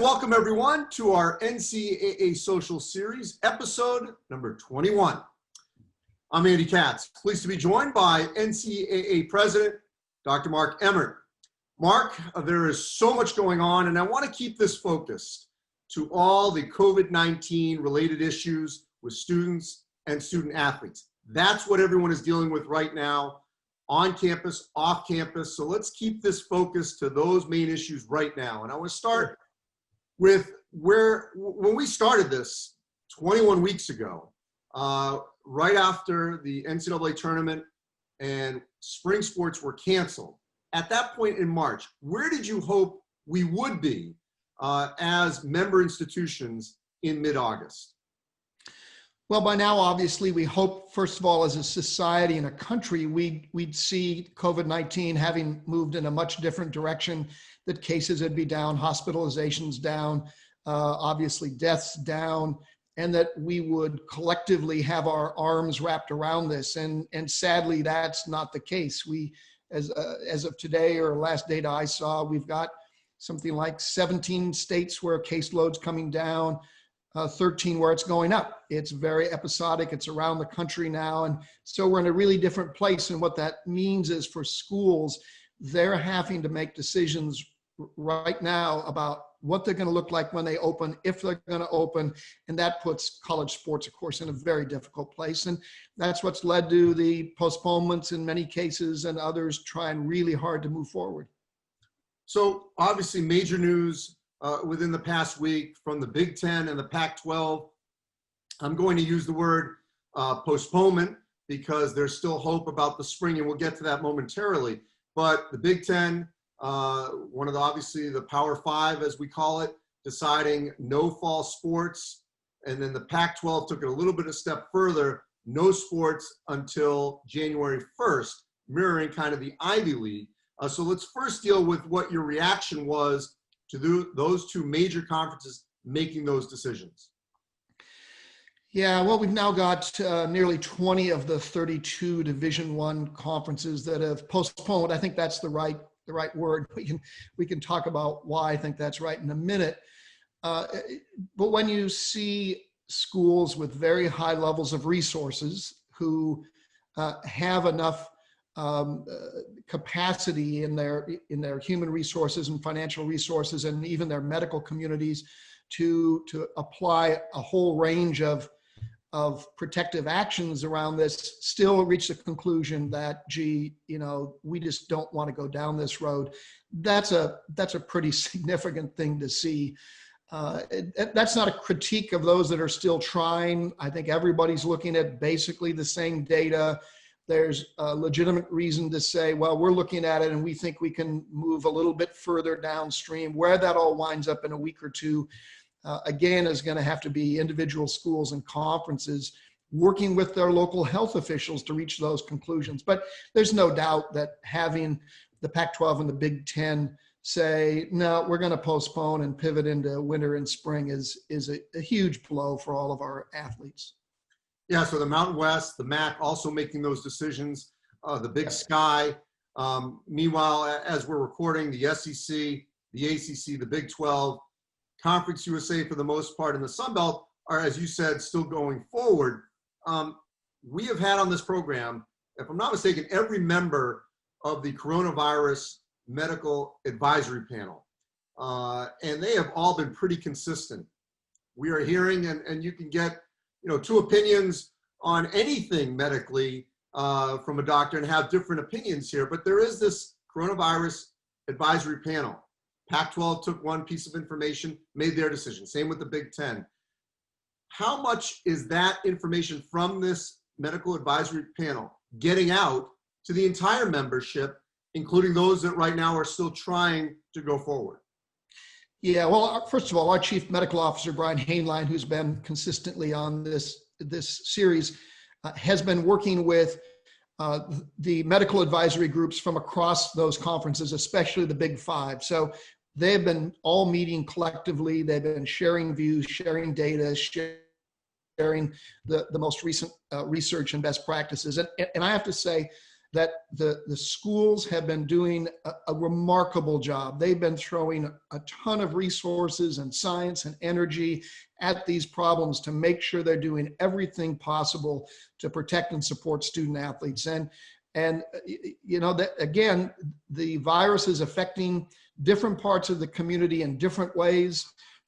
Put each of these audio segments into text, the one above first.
welcome everyone to our NCAA Social Series, episode number 21. I'm Andy Katz, pleased to be joined by NCAA President Dr. Mark Emmert. Mark, there is so much going on, and I want to keep this focused to all the COVID-19 related issues with students and student athletes. That's what everyone is dealing with right now, on campus, off campus. So let's keep this focused to those main issues right now. And I want to start with when we started this 21 weeks ago, right after the NCAA tournament and spring sports were canceled. At that point in March, where did you hope we would be as member institutions in mid-August? Well, by now, obviously, we hope, first of all, as a society and a country, we'd see COVID-19 having moved in a much different direction, that cases would be down, hospitalizations down, obviously deaths down, and that we would collectively have our arms wrapped around this. And sadly, that's not the case. We, as of today, or last data I saw, we've got something like 17 states where caseload's coming down, 13 where it's going up. It's very episodic. It's around the country now. And so we're in a really different place. And what that means is for schools, they're having to make decisions right now about what they're going to look like when they open, if they're going to open. And that puts college sports, of course, in a very difficult place. And that's what's led to the postponements in many cases, and others trying really hard to move forward. So obviously major news within the past week from the Big Ten and the Pac-12. I'm going to use the word postponement because there's still hope about the spring, and we'll get to that momentarily. But the Big Ten, one of the, obviously the Power Five, as we call it, deciding no fall sports. And then the Pac-12 took it a little bit a step further, no sports until January 1st, mirroring kind of the Ivy League. So let's first deal with what your reaction was to those two major conferences making those decisions. Yeah, well, we've now got nearly 20 of the 32 Division I conferences that have postponed. I think that's the right word. We can talk about why I think that's right in a minute. But when you see schools with very high levels of resources who have enough capacity in their human resources and financial resources, and even their medical communities, to apply a whole range of protective actions around this, still reach the conclusion that, gee, we just don't want to go down this road. That's a pretty significant thing to see. That's not a critique of those that are still trying. I think everybody's looking at basically the same data. There's a legitimate reason to say, well, we're looking at it and we think we can move a little bit further downstream. Where that all winds up in a week or two, again, is going to have to be individual schools and conferences working with their local health officials to reach those conclusions. But there's no doubt that having the Pac-12 and the Big Ten say, no, we're going to postpone and pivot into winter and spring is a huge blow for all of our athletes. Yeah, so the Mountain West, the MAC also making those decisions, the Big Sky. Meanwhile, as we're recording, the SEC, the ACC, the Big 12, Conference USA for the most part, and the Sun Belt are, as you said, still going forward. We have had on this program, if I'm not mistaken, every member of the Coronavirus Medical Advisory Panel, and they have all been pretty consistent. We are hearing, and you can get two opinions on anything medically from a doctor and have different opinions here, but there is this Coronavirus Advisory Panel. Pac-12 took one piece of information, made their decision. Same with the Big Ten. How much is that information from this medical advisory panel getting out to the entire membership, including those that right now are still trying to go forward? Yeah, well, first of all, our Chief Medical Officer, Brian Hainline, who's been consistently on this series, has been working with the medical advisory groups from across those conferences, especially the Big Five. So they've been all meeting collectively. They've been sharing views, sharing data, sharing the most recent research and best practices. And I have to say, that the schools have been doing a remarkable job. They've been throwing a ton of resources and science and energy at these problems to make sure they're doing everything possible to protect and support student athletes. And you know, that again, the virus is affecting different parts of the community in different ways.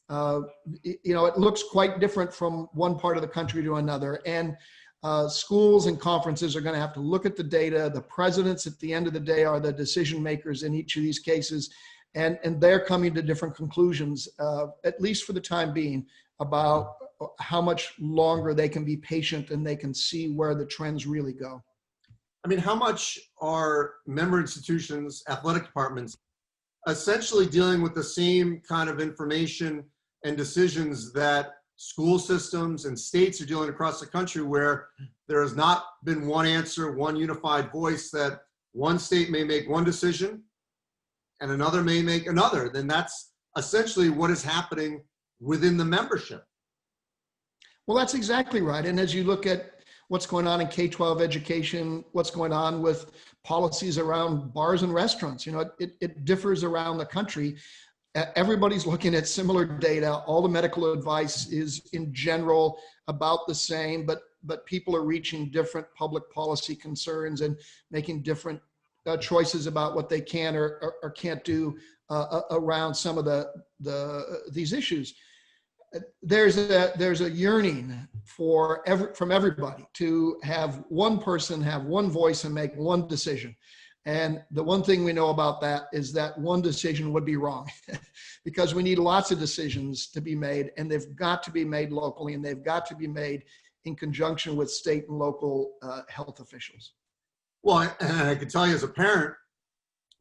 You know, it looks quite different from one part of the country to another. And schools and conferences are going to have to look at the data. The presidents at the end of the day are the decision makers in each of these cases. And they're coming to different conclusions, at least for the time being, about how much longer they can be patient and they can see where the trends really go. I mean, how much are member institutions, athletic departments, essentially dealing with the same kind of information and decisions that school systems and states are dealing across the country, where there has not been one answer, one unified voice, that one state may make one decision and another may make another? Then that's essentially what is happening within the membership. Well, that's exactly right. And as you look at what's going on in K-12 education, what's going on with policies around bars and restaurants, you know, it differs around the country. Everybody's looking at similar data. All the medical advice is in general about the same, but people are reaching different public policy concerns and making different choices about what they can or can't do around some of these issues. There's a yearning from everybody to have one person have one voice and make one decision. And the one thing we know about that is that one decision would be wrong because we need lots of decisions to be made, and they've got to be made locally, and they've got to be made in conjunction with state and local health officials. Well, I can tell you as a parent,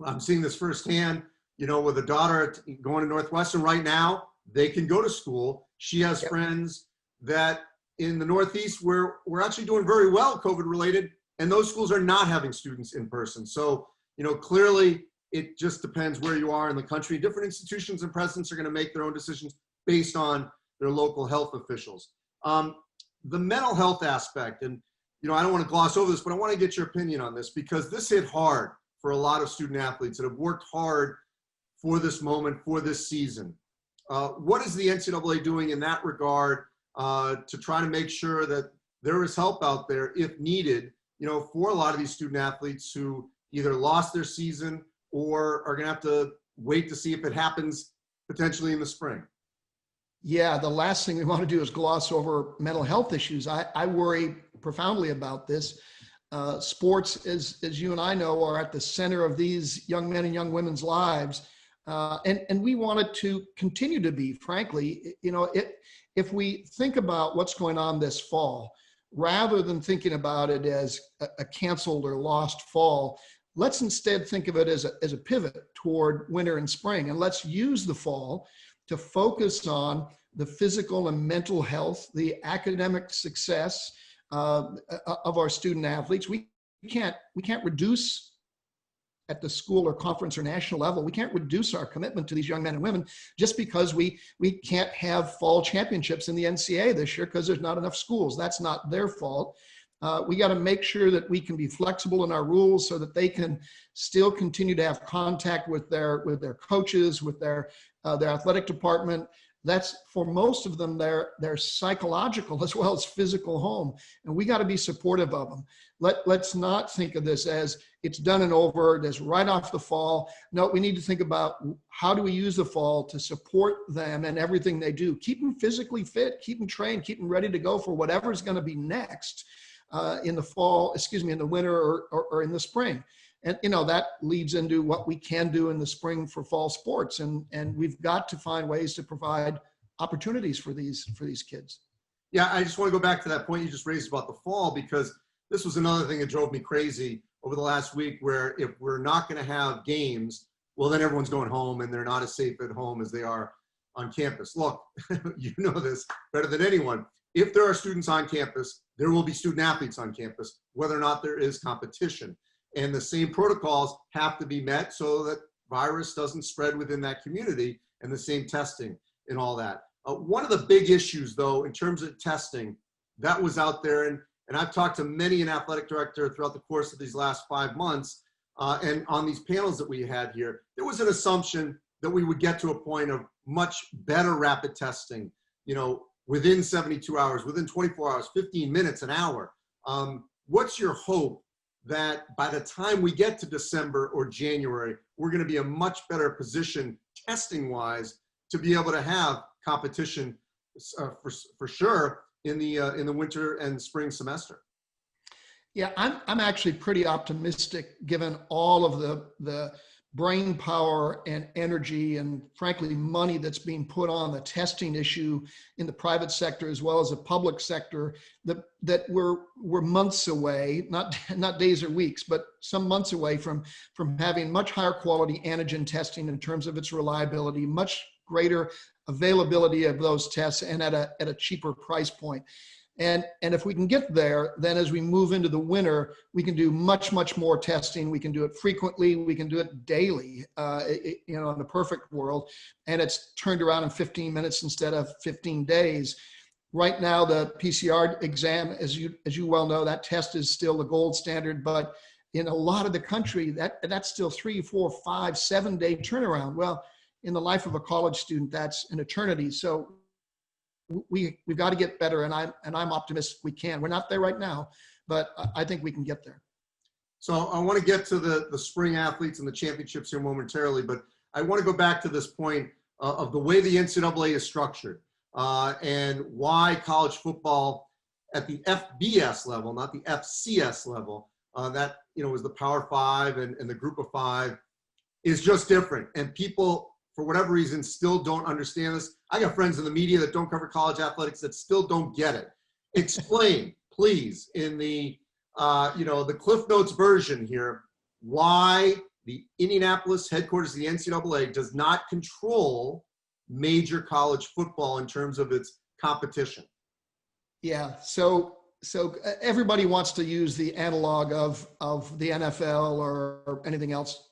I'm seeing this firsthand, you know, with a daughter going to Northwestern right now. They can go to school. She has friends that in the Northeast where we're actually doing very well COVID related, and those schools are not having students in person. So, you know, clearly it just depends where you are in the country. Different institutions and presidents are going to make their own decisions based on their local health officials. The mental health aspect, and, you know, I don't want to gloss over this, but I want to get your opinion on this, because this hit hard for a lot of student athletes that have worked hard for this moment, for this season. What is the NCAA doing in that regard to try to make sure that there is help out there if needed, you know, for a lot of these student athletes who either lost their season or are going to have to wait to see if it happens potentially in the spring? Yeah, the last thing we want to do is gloss over mental health issues. I worry profoundly about this. Sports, as you and I know, are at the center of these young men and young women's lives. And we want it to continue to be, frankly. You know, if we think about what's going on this fall, rather than thinking about it as a canceled or lost fall, let's instead think of it as a pivot toward winter and spring. And let's use the fall to focus on the physical and mental health, the academic success of our student athletes. We can't reduce at the school or conference or national level, we can't reduce our commitment to these young men and women just because we can't have fall championships in the NCAA this year because there's not enough schools. That's not their fault. We got to make sure that we can be flexible in our rules so that they can still continue to have contact with their coaches, with their athletic department. That's, for most of them, their psychological as well as physical home. And we got to be supportive of them. Let's not think of this as it's done and over, that's right off the fall. No, we need to think about how do we use the fall to support them and everything they do. Keep them physically fit, keep them trained, keep them ready to go for whatever's going to be next in the fall, in the winter or in the spring. And, you know, that leads into what we can do in the spring for fall sports. And we've got to find ways to provide opportunities for these kids. Yeah, I just want to go back to that point you just raised about the fall, because this was another thing that drove me crazy over the last week, where if we're not going to have games, well, then everyone's going home and they're not as safe at home as they are on campus. Look, you know this better than anyone. If there are students on campus, there will be student athletes on campus, whether or not there is competition. And the same protocols have to be met so that virus doesn't spread within that community, and the same testing and all that. One of the big issues, though, in terms of testing that was out there, and And I've talked to many an athletic director throughout the course of these last 5 months. And on these panels that we had here, there was an assumption that we would get to a point of much better rapid testing, within 72 hours, within 24 hours, 15 minutes, an hour. What's your hope that by the time we get to December or January, we're going to be in a much better position testing wise to be able to have competition for sure in the winter and spring semester? Yeah, I'm actually pretty optimistic given all of the brain power and energy and frankly money that's being put on the testing issue in the private sector as well as the public sector, that we're months away, not days or weeks, but some months away from having much higher quality antigen testing in terms of its reliability, much greater availability of those tests, and at a cheaper price point. And if we can get there, then as we move into the winter, we can do much more testing. We can do it frequently. We can do it daily, in the perfect world. And it's turned around in 15 minutes instead of 15 days. Right now, the PCR exam, as you well know, that test is still the gold standard. But in a lot of the country, that's still 3, 4, 5, 7 day turnaround. Well, in the life of a college student, that's an eternity. So we've got to get better, and I'm optimistic we can. We're not there right now, but I think we can get there. So I want to get to the spring athletes and the championships here momentarily, but I want to go back to this point of the way the NCAA is structured and why college football at the FBS level, not the FCS level, that was the Power Five and the Group of Five, is just different, and people, for whatever reason, still don't understand this. I got friends in the media that don't cover college athletics that still don't get it. Explain, please, in the Cliff Notes version here, why the Indianapolis headquarters of the NCAA does not control major college football in terms of its competition. Yeah, so everybody wants to use the analog of the NFL or anything else.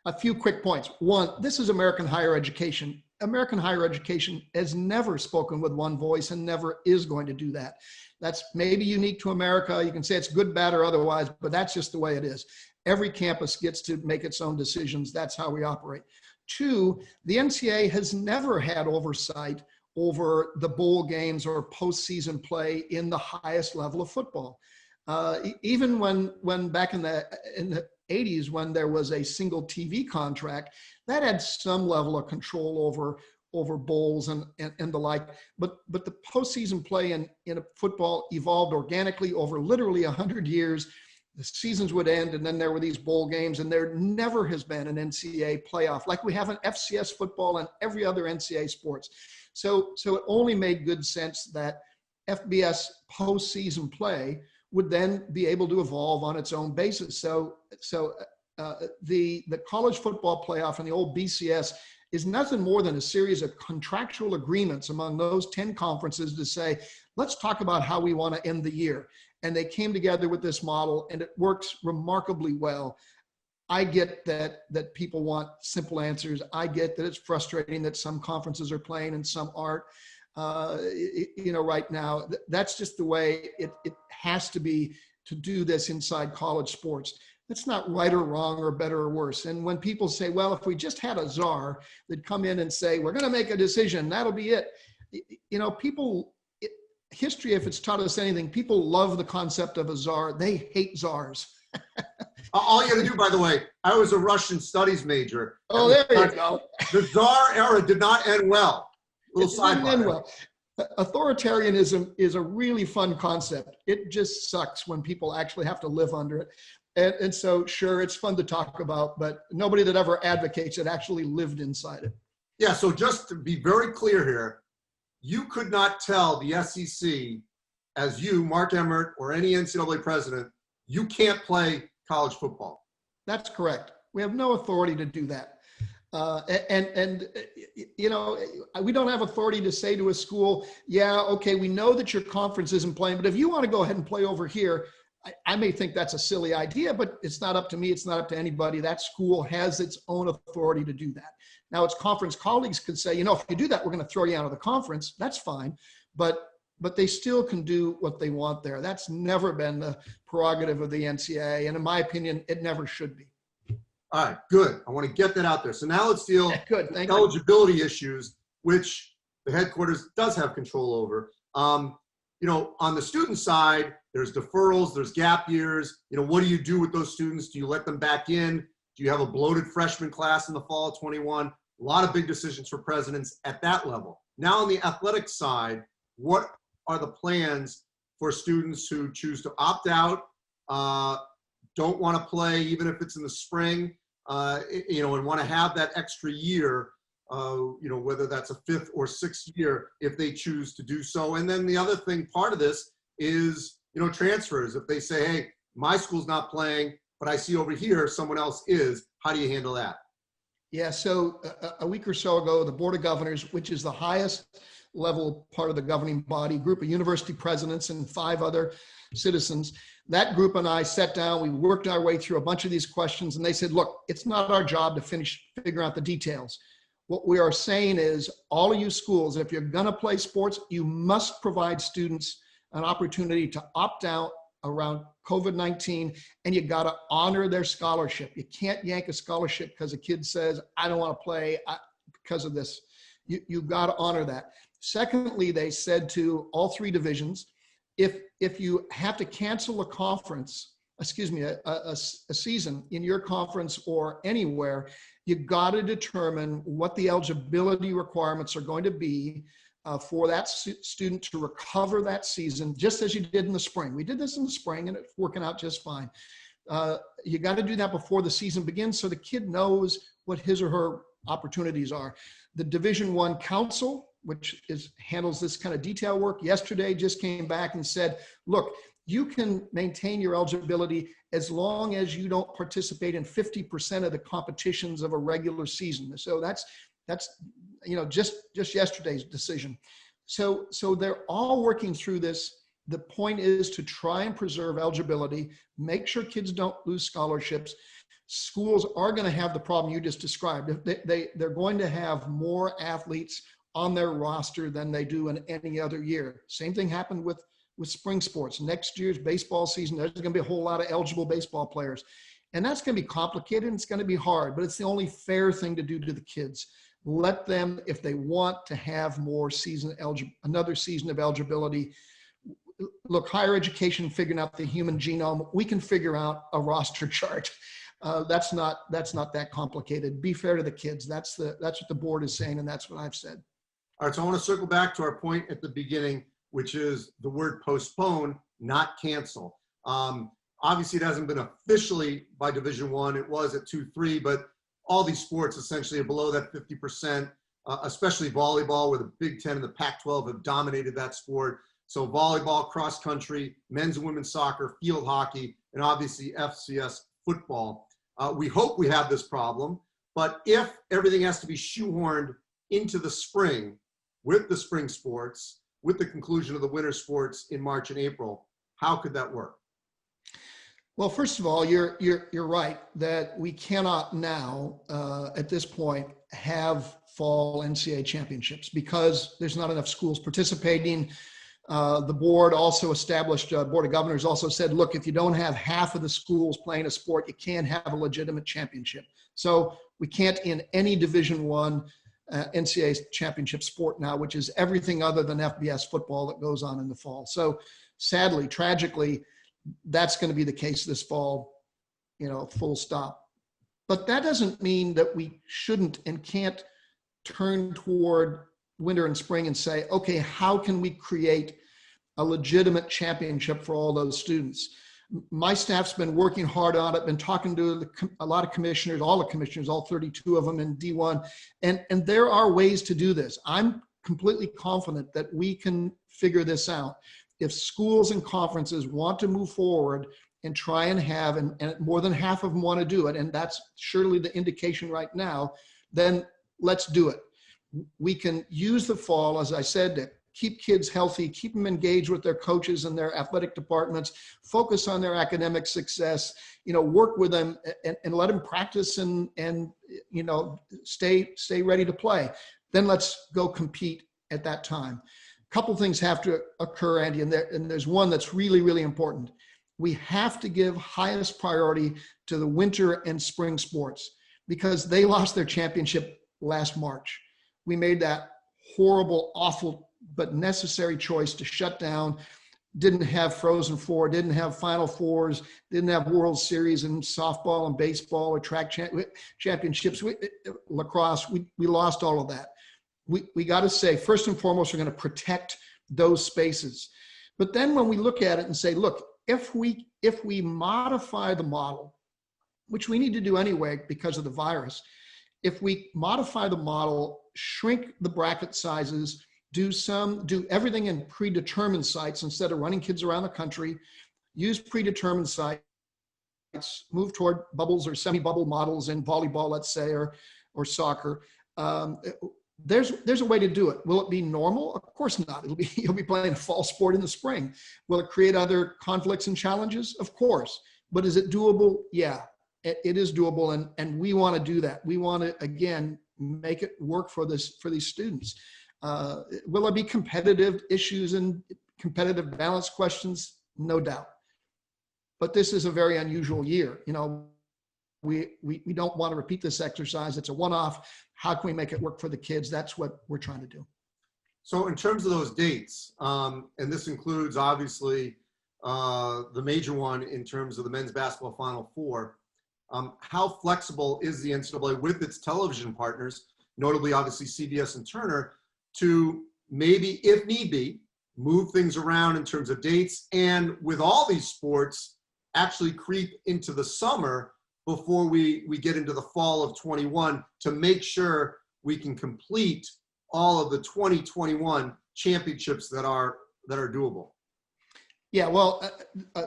A few quick points. One, this is American higher education. American higher education has never spoken with one voice and never is going to do that. That's maybe unique to America. You can say it's good, bad, or otherwise, but that's just the way it is. Every campus gets to make its own decisions. That's how we operate. Two, the NCAA has never had oversight over the bowl games or postseason play in the highest level of football. Even when back in the 80s, when there was a single TV contract, that had some level of control over bowls and the like. But the postseason play in football evolved organically over literally 100 years. The seasons would end, and then there were these bowl games, and there never has been an NCAA playoff like we have in FCS football and every other NCAA sports. So it only made good sense that FBS postseason play would then be able to evolve on its own basis. So the college football playoff and the old BCS is nothing more than a series of contractual agreements among those 10 conferences to say, let's talk about how we want to end the year. And they came together with this model, and it works remarkably well. I get that people want simple answers. I get that it's frustrating that some conferences are playing and some aren't. Right now, that's just the way it has to be to do this inside college sports. That's not right or wrong or better or worse. And when people say, well, if we just had a czar that'd come in and say, we're going to make a decision, that'll be it. History, if it's taught us anything, people love the concept of a czar. They hate czars. All you got to do, by the way, I was a Russian studies major. Oh, there you go. The czar era did not end well. Little sidebar. Well, authoritarianism is a really fun concept. It just sucks when people actually have to live under it. And so, sure, it's fun to talk about, but nobody that ever advocates it actually lived inside it. Yeah, so just to be very clear here, you could not tell the SEC, as you, Mark Emmert, or any NCAA president, you can't play college football. That's correct. We have no authority to do that. We don't have authority to say to a school, yeah, okay, we know that your conference isn't playing, but if you want to go ahead and play over here, I may think that's a silly idea, but it's not up to me. It's not up to anybody. That school has its own authority to do that. Now, its conference colleagues could say, if you do that, we're going to throw you out of the conference. That's fine. But but they still can do what they want there. That's never been the prerogative of the NCAA, and in my opinion, it never should be. All right, good. I want to get that out there. So now let's deal Good, with thank you. eligibility issues, which the headquarters does have control over. On the student side, there's deferrals, there's gap years. What do you do with those students? Do you let them back in? Do you have a bloated freshman class in the fall of 21? A lot of big decisions for presidents at that level. Now on the athletic side, what are the plans for students who choose to opt out, don't want to play even if it's in the spring, and want to have that extra year, whether that's a 5th or 6th year, if they choose to do so. And then the other thing, part of this is, transfers. If they say, hey, my school's not playing, but I see over here someone else is, how do you handle that? Yeah, so a week or so ago, the Board of Governors, which is the highest level part of the governing body, group of university presidents and 5 other citizens, that group and I sat down, we worked our way through a bunch of these questions, and they said, look, it's not our job to figure out the details. What we are saying is, all of you schools, if you're gonna play sports, you must provide students an opportunity to opt out around COVID-19, and you gotta honor their scholarship. You can't yank a scholarship because a kid says, I don't wanna play because of this. You've gotta honor that. Secondly, they said to all 3 divisions, if you have to cancel a season in your conference or anywhere, you got to determine what the eligibility requirements are going to be for that student to recover that season, just as you did in the spring. We did this in the spring and it's working out just fine. You got to do that before the season begins so the kid knows what his or her opportunities are. The Division I Council, which handles this kind of detail work, yesterday just came back and said, look, you can maintain your eligibility as long as you don't participate in 50% of the competitions of a regular season. So that's just yesterday's decision. So they're all working through this. The point is to try and preserve eligibility, make sure kids don't lose scholarships. Schools are going to have the problem you just described. They're going to have more athletes on their roster than they do in any other year. Same thing happened with spring sports. Next year's baseball season, there's going to be a whole lot of eligible baseball players. And that's going to be complicated and it's going to be hard, but it's the only fair thing to do to the kids. Let them, if they want to have another season of eligibility. Look, higher education, figuring out the human genome, we can figure out a roster chart. That's not that complicated. Be fair to the kids. That's what the board is saying, and that's what I've said. All right, so I want to circle back to our point at the beginning, which is the word postpone, not cancel. Obviously, it hasn't been officially by Division I. It was at 2-3, but all these sports essentially are below that 50%, especially volleyball, where the Big Ten and the Pac-12 have dominated that sport. So volleyball, cross country, men's and women's soccer, field hockey, and obviously FCS football. We hope we have this problem, but if everything has to be shoehorned into the spring with the spring sports, with the conclusion of the winter sports in March and April, how could that work? Well, first of all, you're right that we cannot now, at this point, have fall NCAA championships because there's not enough schools participating. The board also established, Board of Governors also said, look, if you don't have half of the schools playing a sport, you can't have a legitimate championship. So we can't in any Division I NCAA championship sport now, which is everything other than FBS football that goes on in the fall. So sadly, tragically, that's going to be the case this fall, full stop. But that doesn't mean that we shouldn't and can't turn toward winter and spring and say, okay, how can we create a legitimate championship for all those students? My staff's been working hard on it, been talking to a lot of commissioners, all the commissioners, all 32 of them in D1, and there are ways to do this. I'm completely confident that we can figure this out. If schools and conferences want to move forward and try and have, and more than half of them want to do it, and that's surely the indication right now, then let's do it. We can use the fall, as I said, to keep kids healthy, keep them engaged with their coaches and their athletic departments, focus on their academic success, work with them and let them practice and stay ready to play. Then let's go compete at that time. couple things have to occur, Andy, and there's one that's really, really important. We have to give highest priority to the winter and spring sports because they lost their championship last March. We made that horrible, awful, but necessary choice to shut down. Didn't have Frozen Four, didn't have Final Fours, didn't have World Series in softball and baseball or track championships, lacrosse. We lost all of that. We got to say, first and foremost, we're going to protect those spaces. But then when we look at it and say, look, if we modify the model, which we need to do anyway because of the virus, if we modify the model, shrink the bracket sizes, do everything in predetermined sites instead of running kids around the country, use predetermined sites, move toward bubbles or semi-bubble models in volleyball, let's say, or soccer. There's a way to do it. Will it be normal? Of course not. You'll be playing a fall sport in the spring. Will it create other conflicts and challenges? Of course. But is it doable? Yeah, it is doable, and we want to do that. We want to, again, make it work for these students. Will there be competitive issues and competitive balance questions? No doubt. But this is a very unusual year. We don't want to repeat this exercise. It's a one-off. How can we make it work for the kids? That's what we're trying to do. So in terms of those dates, and this includes obviously the major one in terms of the men's basketball Final Four, how flexible is the NCAA with its television partners, notably obviously CBS and Turner, to maybe, if need be, move things around in terms of dates, and with all these sports actually creep into the summer before we get into the fall of 21 to make sure we can complete all of the 2021 championships that are doable? Yeah, well,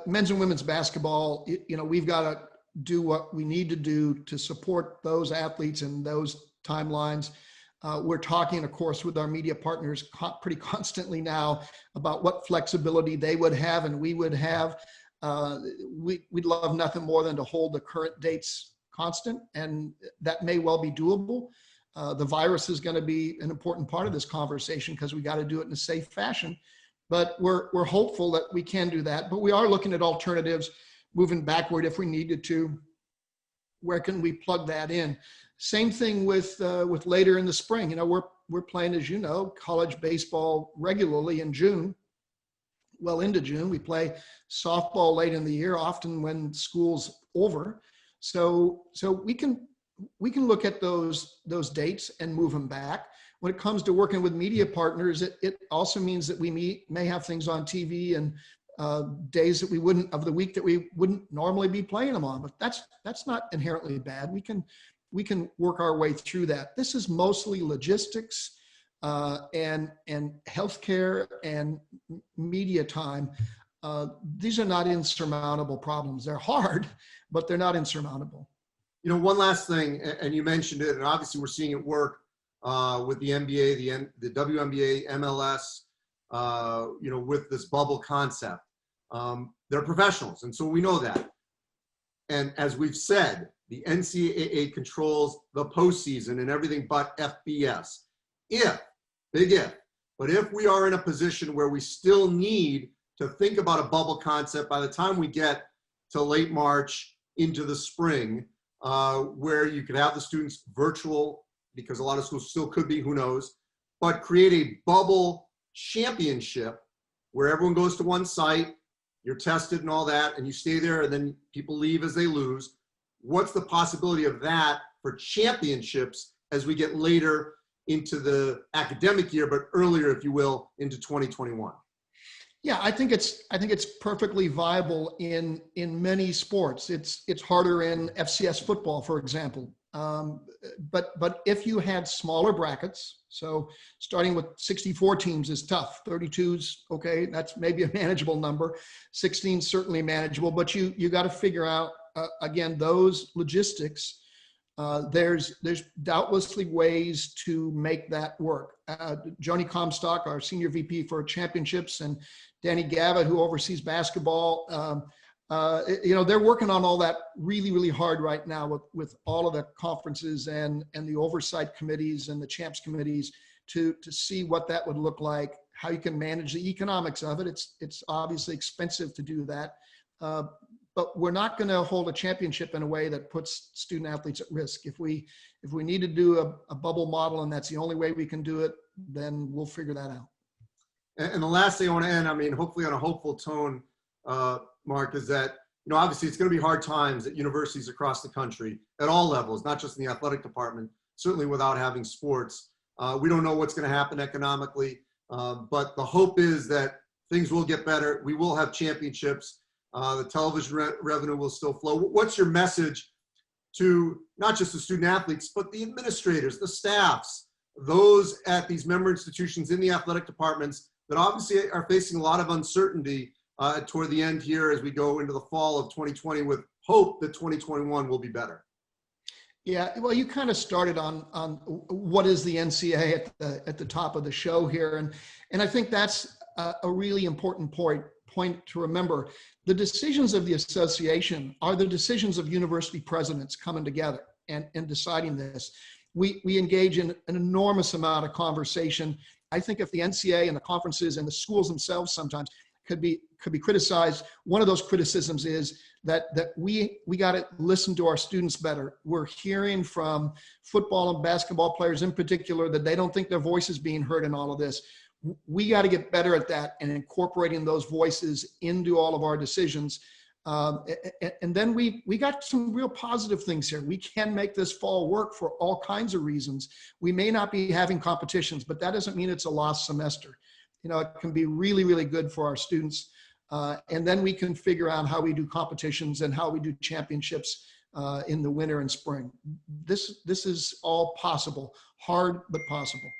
men's and women's basketball, we've got to do what we need to do to support those athletes and those timelines. We're talking, of course, with our media partners pretty constantly now about what flexibility they would have and we would have. We'd love nothing more than to hold the current dates constant, and that may well be doable. The virus is going to be an important part of this conversation because we got to do it in a safe fashion. But we're hopeful that we can do that. But we are looking at alternatives, moving backward if we needed to. Where can we plug that in? Same thing with later in the spring. We're playing, as you know, college baseball regularly in June. Well into June. We play softball late in the year, often when school's over. So we can look at those dates and move them back. When it comes to working with media partners, it also means that we may have things on TV and days that of the week that we wouldn't normally be playing them on. But that's not inherently bad. We can work our way through that. This is mostly logistics and healthcare and media time. These are not insurmountable problems. They're hard, but they're not insurmountable. One last thing, and you mentioned it, and obviously we're seeing it work with the NBA, the WNBA, MLS, with this bubble concept. They're professionals, and so we know that. And as we've said, the NCAA controls the postseason and everything but FBS. Big if, but if we are in a position where we still need to think about a bubble concept by the time we get to late March into the spring, where you could have the students virtual, because a lot of schools still could be, who knows, but create a bubble championship where everyone goes to one site, you're tested and all that, and you stay there, and then people leave as they lose. What's the possibility of that for championships as we get later into the academic year, but earlier, if you will, into 2021? Yeah, I think it's perfectly viable in many sports. It's harder in FCS football, for example. But if you had smaller brackets, so starting with 64 teams is tough. 32's okay, that's maybe a manageable number. 16's certainly manageable, but you got to figure out again those logistics. There's doubtlessly ways to make that work. Joni Comstock, our senior VP for championships, and Danny Gavitt, who oversees basketball, they're working on all that really, really hard right now with all of the conferences and the oversight committees and the champs committees to see what that would look like, how you can manage the economics of it. It's obviously expensive to do that. But we're not going to hold a championship in a way that puts student athletes at risk. If we need to do a bubble model and that's the only way we can do it, then we'll figure that out. And the last thing I want to end, I mean, hopefully on a hopeful tone, Mark, is that, you know, obviously it's going to be hard times at universities across the country at all levels, not just in the athletic department, certainly without having sports. We don't know what's going to happen economically, but the hope is that things will get better. We will have championships. The television revenue will still flow. What's your message to not just the student athletes, but the administrators, the staffs, those at these member institutions in the athletic departments that obviously are facing a lot of uncertainty toward the end here as we go into the fall of 2020 with hope that 2021 will be better? Yeah, well, you kind of started on what is the NCAA at the top of the show here, and I think that's a really important point to remember. The decisions of the association are the decisions of university presidents coming together and deciding this. We engage in an enormous amount of conversation. I think if the NCAA and the conferences and the schools themselves sometimes could be criticized, one of those criticisms is that we got to listen to our students better. We're hearing from football and basketball players in particular that they don't think their voice is being heard in all of this. We got to get better at that and incorporating those voices into all of our decisions. And then we got some real positive things here. We can make this fall work for all kinds of reasons. We may not be having competitions, but that doesn't mean it's a lost semester. You know, it can be really, really good for our students. And then we can figure out how we do competitions and how we do championships in the winter and spring. This is all possible, hard, but possible.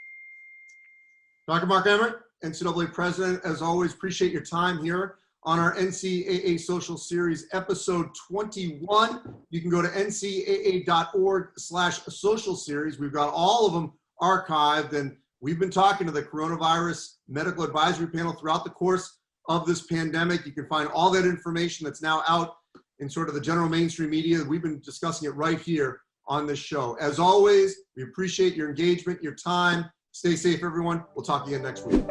Dr. Mark Emmert, NCAA President, as always, appreciate your time here on our NCAA Social Series, episode 21. You can go to ncaa.org/social series. We've got all of them archived, and we've been talking to the Coronavirus Medical Advisory Panel throughout the course of this pandemic. You can find all that information that's now out in sort of the general mainstream media. We've been discussing it right here on this show. As always, we appreciate your engagement, your time. Stay safe, everyone. We'll talk again next week.